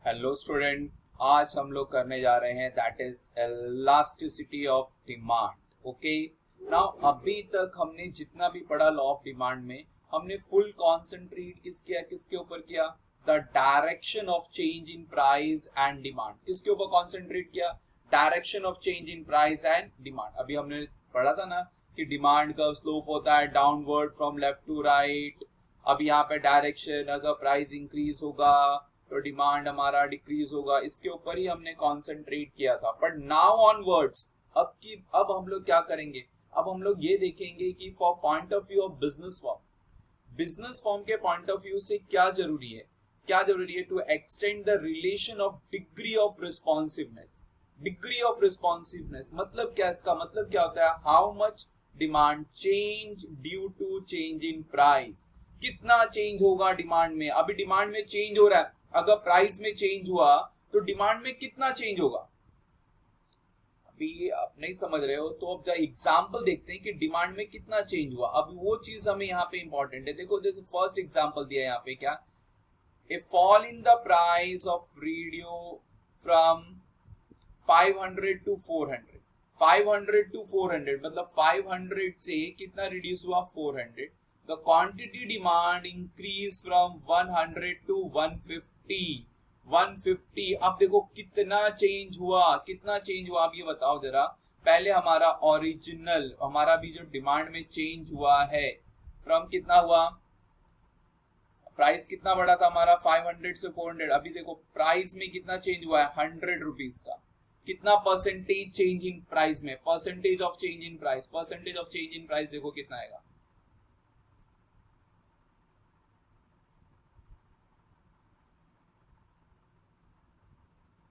Hello student, आज हम लोग करने जा रहे हैं that is elasticity of demand. Okay, now अभी तक हमने जितना भी पढ़ा लॉ ऑफ डिमांड में हमने फुल कॉन्सेंट्रेट किसके ऊपर किया? The direction of change in price and demand. किसके ऊपर कॉन्सेंट्रेट किया? Direction of change in price and demand. अभी हमने पढ़ा था ना कि डिमांड का स्लोप होता है downward from left to right. अब यहाँ पे डायरेक्शन, अगर प्राइस इंक्रीज होगा तो डिमांड हमारा डिक्रीज होगा, इसके ऊपर ही हमने कॉन्सेंट्रेट किया था। बट नाउ ऑनवर्ड्स अब हम लोग क्या करेंगे? अब हम लोग ये देखेंगे कि for point of view of business form के पॉइंट ऑफ व्यू से क्या जरूरी है? To extend the relation of degree of responsiveness. Degree of responsiveness मतलब क्या? इसका मतलब क्या होता है? How much demand change due to change in price. कितना चेंज होगा डिमांड में? अभी डिमांड में चेंज हो रहा है, अगर प्राइस में चेंज हुआ तो डिमांड में कितना चेंज होगा? अभी आप नहीं समझ रहे हो तो अब एग्जांपल देखते हैं कि डिमांड में कितना चेंज हुआ। अब वो चीज हमें यहाँ पे इंपॉर्टेंट है। देखो फर्स्ट एग्जांपल दिया है यहाँ पे, क्या? A fall in the price of radio from 500 to 400। 500 to 400 मतलब 500 से कितना रिड्यूस हुआ? 400। The quantity demand increase from 100 to 150। 150। अब देखो कितना चेंज हुआ, आप ये बताओ जरा। पहले हमारा भी जो डिमांड में चेंज हुआ है फ्रॉम कितना हुआ? प्राइस कितना बढ़ा था हमारा? 500 से 400। अभी देखो प्राइस में कितना चेंज हुआ है? 100 रुपीज का। कितना परसेंटेज चेंज इन प्राइस में? Percentage of change in price देखो कितना आएगा?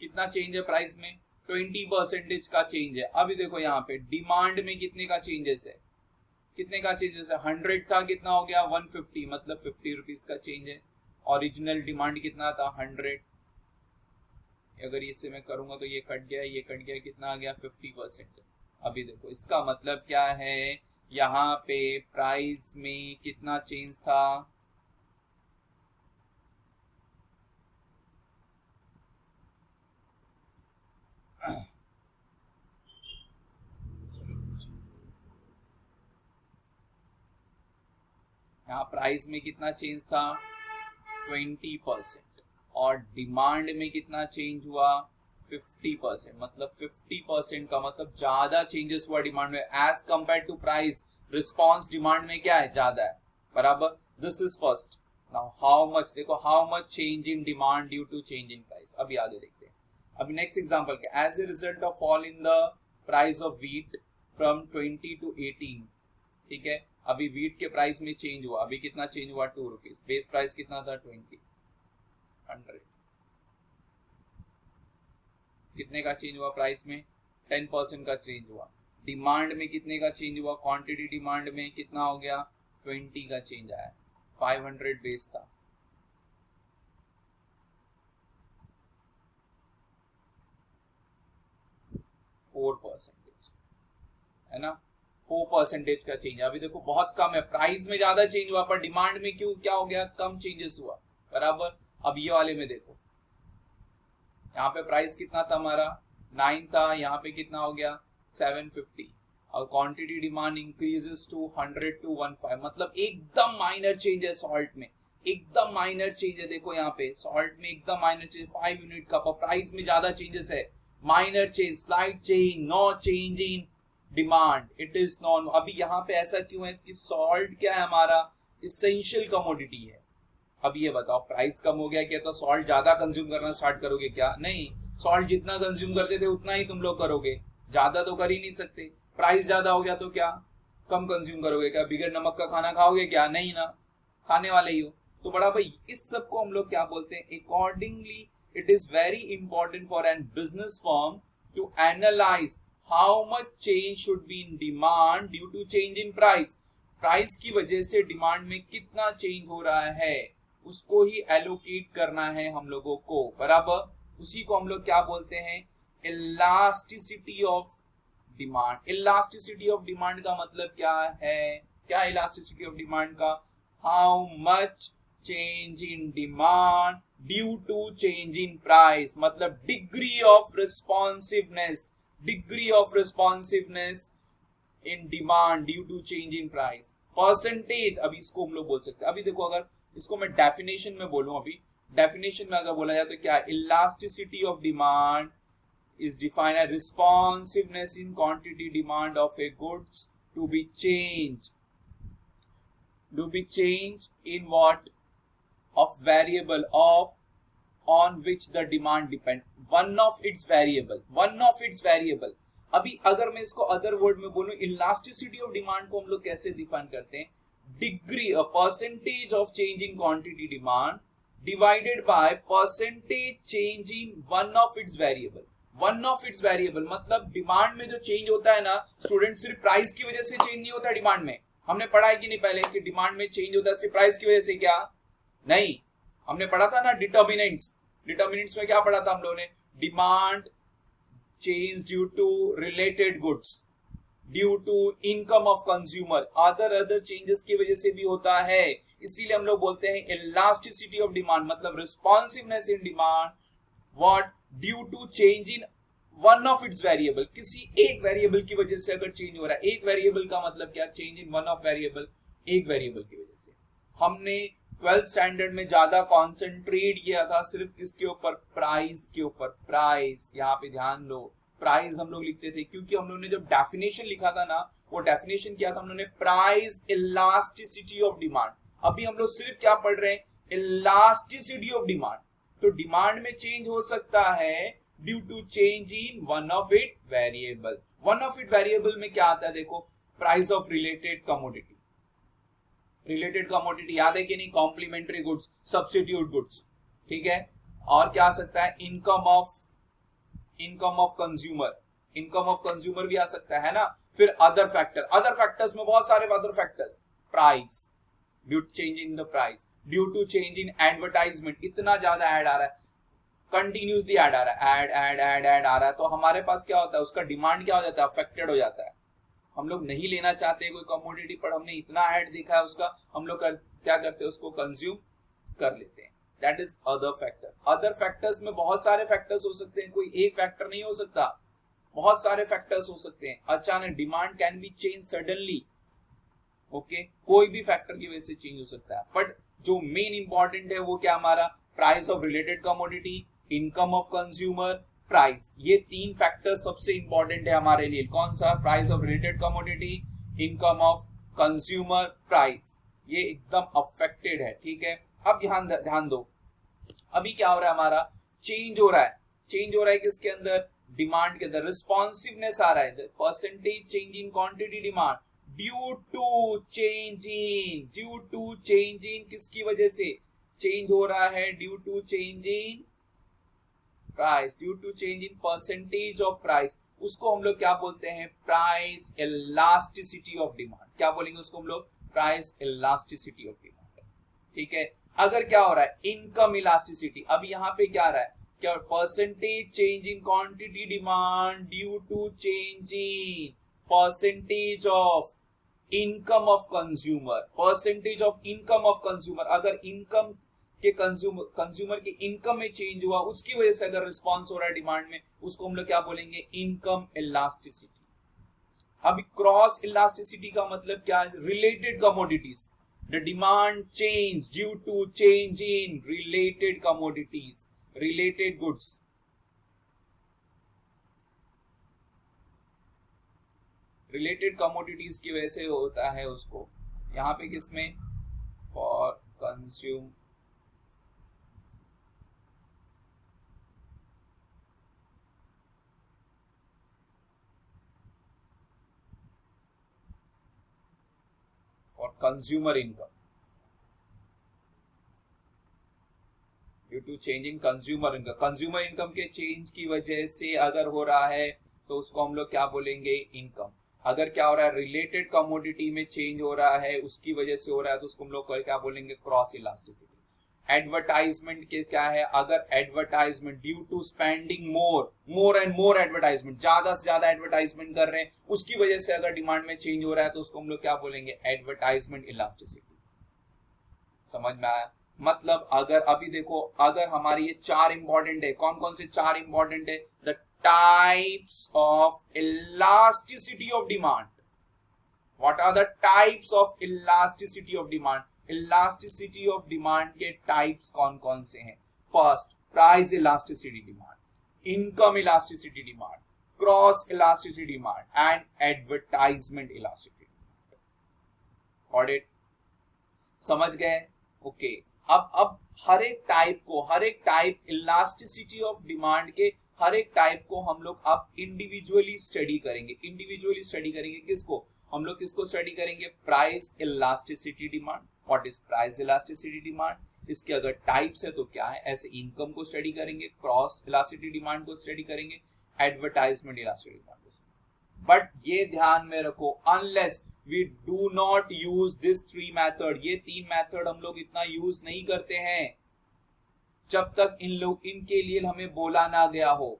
कितना चेंज है प्राइस में? 20% का चेंज है। अभी देखो यहाँ पे डिमांड में कितने का चेंजेस है? 100 था, कितना हो गया? 150 मतलब 50 रुपीज का चेंज है। ओरिजिनल डिमांड कितना था? 100। अगर इससे मैं करूंगा तो ये कट गया, कितना आ गया? 50%। अभी देखो इसका मतलब क्या है? यहाँ पे प्राइस में कितना चेंज था? यहाँ प्राइस में कितना चेंज था? 20%। और डिमांड में कितना चेंज हुआ? 50%। मतलब 50% का मतलब ज्यादा चेंजेस हुआ डिमांड में as compare to price. Response demand में क्या है? ज्यादा है, बराबर। This is first. Now how much, देखो how much change in demand due to change in price. अभी आगे देखते हैं। अभी नेक्स्ट एग्जांपल क्या? As a result of fall in the price of wheat from 20 to 18। ठीक है, अभी व्हीट के प्राइस में चेंज हुआ। अभी कितना चेंज हुआ? 2 रुपीज। बेस प्राइस कितना था? 20। 100 कितने का चेंज हुआ प्राइस में? 10% का चेंज हुआ। डिमांड में कितने का चेंज हुआ? क्वांटिटी डिमांड में कितना हो गया? 20 का चेंज आया। 500 बेस था। है ना, 4% का चेंज। अभी देखो बहुत कम है, प्राइस में ज्यादा चेंज हुआ पर डिमांड में क्यों क्या हो गया? कम चेंजेस हुआ, बराबर। अब ये वाले में देखो, यहाँ पे प्राइस कितना था हमारा? 9 था, यहाँ पे कितना हो गया? 750। और quantity demand increases to 100 to 15। मतलब एकदम माइनर चेंज है सॉल्ट में, एकदम माइनर चेंज है। देखो यहाँ पे सॉल्ट में एकदम माइनर चेंज, 5 यूनिट का, पर प्राइस में ज्यादा चेंजेस है। Minor change, slight change, no change in demand, it is none. अभी यहाँ पे ऐसा क्यों है कि सॉल्ट क्या है हमारा? इसेंशियल कमोडिटी है। अब ये बताओ प्राइस कम हो गया क्या तो सॉल्ट ज्यादा कंज्यूम करना स्टार्ट करोगे क्या? नहीं, सॉल्ट जितना कंज्यूम करते थे उतना ही तुम लोग करोगे, ज्यादा तो कर ही नहीं सकते। प्राइस ज्यादा हो गया तो क्या कम कंज्यूम करोगे क्या? बिगर नमक का खाना खाओगे क्या? नहीं ना, खाने वाले ही हो। तो बड़ा भाई इस सब को हम लोग क्या बोलते हैं? Accordingly it is very important for an business firm to analyse how much change should be in demand due to change in price. Price की वजह से डिमांड में कितना चेंज हो रहा है उसको ही एलोकेट करना है हम लोगों को, बराबर। उसी को हम लोग क्या बोलते हैं? Elasticity of demand. Elasticity of demand का मतलब क्या है? इलास्टिसिटी ऑफ डिमांड का? How much change in demand due to change in price, मतलब degree of responsiveness, degree of responsiveness in demand due to change in price. Percentage, अभी इसको हम लोग बोल सकते हैं। अभी देखो अगर इसको मैं डेफिनेशन में बोलूं, अभी डेफिनेशन में अगर बोला जाए तो क्या, elasticity of demand is defined as responsiveness in quantity demand of a goods to be changed in what, of variable of on which the demand depend, one of its variable। अभी अगर मैं इसको अदर वर्ड में बोलूं, elasticity of demand को हम लोग कैसे डिफाइन करते हैं, degree percentage of change in quantity demand divided by percentage change in one of its variable. One of its variable मतलब डिमांड में जो चेंज होता है ना स्टूडेंट, सिर्फ प्राइस की वजह से चेंज नहीं होता डिमांड में। हमने पढ़ा है कि नहीं पहले कि डिमांड में चेंज होता है सिर्फ प्राइस की वजह से, क्या नहीं, हमने पढ़ा था ना डिटर्मिनेंट्स में क्या पढ़ा था हम लोगों ने, demand change due to related goods, due to income of consumer, other changes की वजह से भी होता है। इसीलिए हम लोग बोलते हैं इलास्टिसिटी ऑफ डिमांड मतलब responsiveness in demand what, due to change in one of its variable, किसी एक वेरिएबल की वजह से अगर चेंज हो रहा है। एक वेरिएबल का मतलब क्या, change in one of variable, एक वेरिएबल की वजह से। हमने 12th स्टैंडर्ड में ज्यादा कॉन्सेंट्रेट किया था सिर्फ किसके ऊपर, प्राइस के ऊपर। प्राइस, यहाँ पे ध्यान लो, प्राइस हम लोग लिखते थे क्योंकि हम लोगों ने जब डेफिनेशन लिखा था ना, वो डेफिनेशन किया था हम लोगों ने, प्राइस इलास्टिसिटी ऑफ डिमांड। अभी हम लोग सिर्फ क्या पढ़ रहे हैं, इलास्टिसिटी ऑफ डिमांड। तो डिमांड में चेंज हो सकता है due to change in one of it variable. One of it variable में क्या आता है, देखो, price of related commodity. Related commodity याद है कि नहीं, कॉम्प्लीमेंट्री गुड्स, सब्स्टिट्यूट गुड्स, ठीक है। और क्या आ सकता है, income of consumer, income of consumer भी आ सकता है ना। फिर अदर फैक्टर्स में बहुत सारे other factors, price, due to change in the price, due to change in advertisement, इतना ज्यादा ऐड आ रहा है, कंटिन्यूसली ऐड आ रहा है, ऐड आ रहा है, तो हमारे पास क्या होता है, उसका डिमांड क्या हो जाता है, अफेक्टेड हो जाता है। हम लोग नहीं लेना चाहते कोई कमोडिटी, पर हमने इतना ऐड देखा है उसका, हम लोग क्या करते हैं, उसको कंज्यूम कर लेते हैं। That is other factor. Other factors में बहुत सारे फैक्टर्स हो सकते हैं, कोई एक फैक्टर नहीं हो सकता, बहुत सारे फैक्टर्स हो सकते हैं। अचानक demand can be change suddenly, okay, कोई भी फैक्टर की वजह से चेंज हो सकता है। बट जो मेन इंपॉर्टेंट है वो क्या, हमारा price of related commodity, income of consumer, price, ये तीन फैक्टर सबसे इंपॉर्टेंट है हमारे लिए। कौन सा, price of related commodity, income of consumer, price, ये एकदम अफेक्टेड है, ठीक है। अब ध्यान दो, अभी क्या हो रहा है, हमारा चेंज हो रहा है किसके अंदर, डिमांड के अंदर, रिस्पॉन्सिवनेस आ रहा है, percentage change in quantity demand due to change in किसकी वजह से चेंज हो रहा है, due to change in price, due to change in percentage of price. उसको हम लोग क्या बोलते हैं, प्राइस इलास्टिसिटी ऑफ डिमांड। क्या बोलेंगे उसको हम लोग, प्राइस इलास्टिसिटी ऑफ डिमांड, ठीक है। अगर क्या हो रहा है, इनकम इलास्टिसिटी, अब यहाँ पे क्या आ रहा है, क्या, percentage change in quantity demand due to change in percentage of income of consumer, percentage of income of consumer. अगर इनकम के कंज्यूमर के इनकम में चेंज हुआ, उसकी वजह से अगर रिस्पॉन्स हो रहा है डिमांड में, उसको हम लोग क्या बोलेंगे, इनकम इलास्टिसिटी। अब क्रॉस इलास्टिसिटी का मतलब क्या है, related commodities, the demand change due to change in related commodities, related goods. Related commodities की वजह से होता है उसको, यहां पे किसमें, for consume, for consumer income, due to change in consumer income. Consumer income के चेंज की वजह से अगर हो रहा है तो उसको हम लोग क्या बोलेंगे, इनकम। अगर क्या हो रहा है, रिलेटेड कमोडिटी में चेंज हो रहा है, उसकी वजह से हो रहा है, तो उसको हम लोग क्या बोलेंगे, क्रॉस इलास्टिसिटी। एडवर्टाइजमेंट के क्या है, अगर advertisement due to spending more and more advertisement, ज्यादा से ज्यादा एडवर्टाइजमेंट कर रहे हैं, उसकी वजह से अगर डिमांड में चेंज हो रहा है, तो उसको हम लोग क्या बोलेंगे, एडवर्टाइजमेंट इलास्टिसिटी। समझ में आया। मतलब अगर अभी देखो, अगर हमारे ये चार इंपॉर्टेंट है, कौन कौन से चार इंपॉर्टेंट है? The types of elasticity of demand. What are the types of elasticity of demand? Elasticity of demand के टाइप्स कौन कौन से हैं? First, price elasticity demand, income elasticity demand, cross elasticity demand and advertisement elasticity demand. Got it? समझ गए? Okay. अब हर एक type elasticity of demand के हर एक टाइप को हम लोग अब इंडिविजुअली स्टडी करेंगे. किसको? हम लोग किसको स्टडी करेंगे? Price elasticity demand. What is price elasticity demand? इसके अगर टाइप्स है तो क्या है? ऐसे इनकम को स्टडी करेंगे, क्रॉस इलास्टिसिटी डिमांड को स्टडी करेंगे, एडवर्टाइजमेंट इलास्टिसिटी डिमांड को. बट ये ध्यान में रखो, unless we do not use this three method, ये तीन मेथड हम लोग इतना यूज नहीं करते हैं जब तक इनके लिए हमें बोला ना गया हो,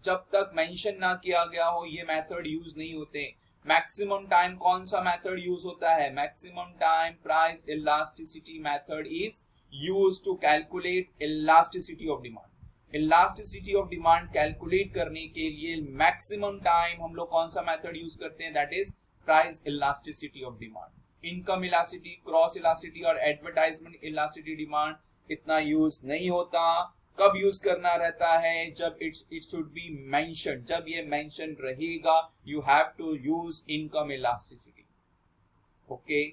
जब तक मेंशन ना किया गया हो, ये मेथड यूज नहीं होते. मैक्सिमम टाइम कौन सा मेथड यूज होता है? Maximum time price elasticity method is used to calculate elasticity of demand. Elasticity of demand calculate करने के लिए मैक्सिमम टाइम हम लोग कौन सा मेथड यूज करते हैं? That is price elasticity of demand. Income elasticity, cross elasticity और एडवर्टाइजमेंट इलास्टिसिटी डिमांड इतना यूज नहीं होता. कब यूज करना रहता है? जब इट शुड बी मेंशन, जब ये मेंशन रहेगा you have to use income elasticity. Okay,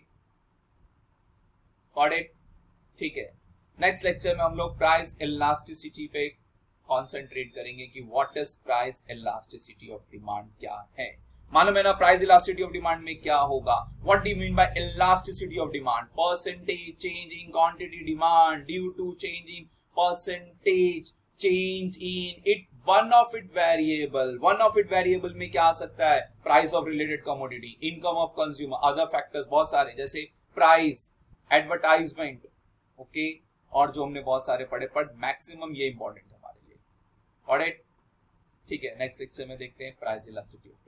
got it? ठीक है. नेक्स्ट लेक्चर में हम लोग प्राइस इलास्टिसिटी पे कॉन्सेंट्रेट करेंगे कि what is price elasticity of demand क्या है. मालूम है ना प्राइस इलास्टिसिटी ऑफ डिमांड में क्या होगा? What do you mean by elasticity of demand? Percentage change in quantity demand due to change in percentage change in it one of it variable में क्या आ सकता है? Price of related commodity, income of consumer, other factors बहुत सारे, जैसे price, advertisement, okay, और जो हमने बहुत सारे पढ़े, पर मैक्सिमम ये इंपॉर्टेंट है हमारे लिए. ऑलराइट, ठीक है. नेक्स्ट लेक्चर में देखते हैं प्राइस इलास्टिसिटी ऑफ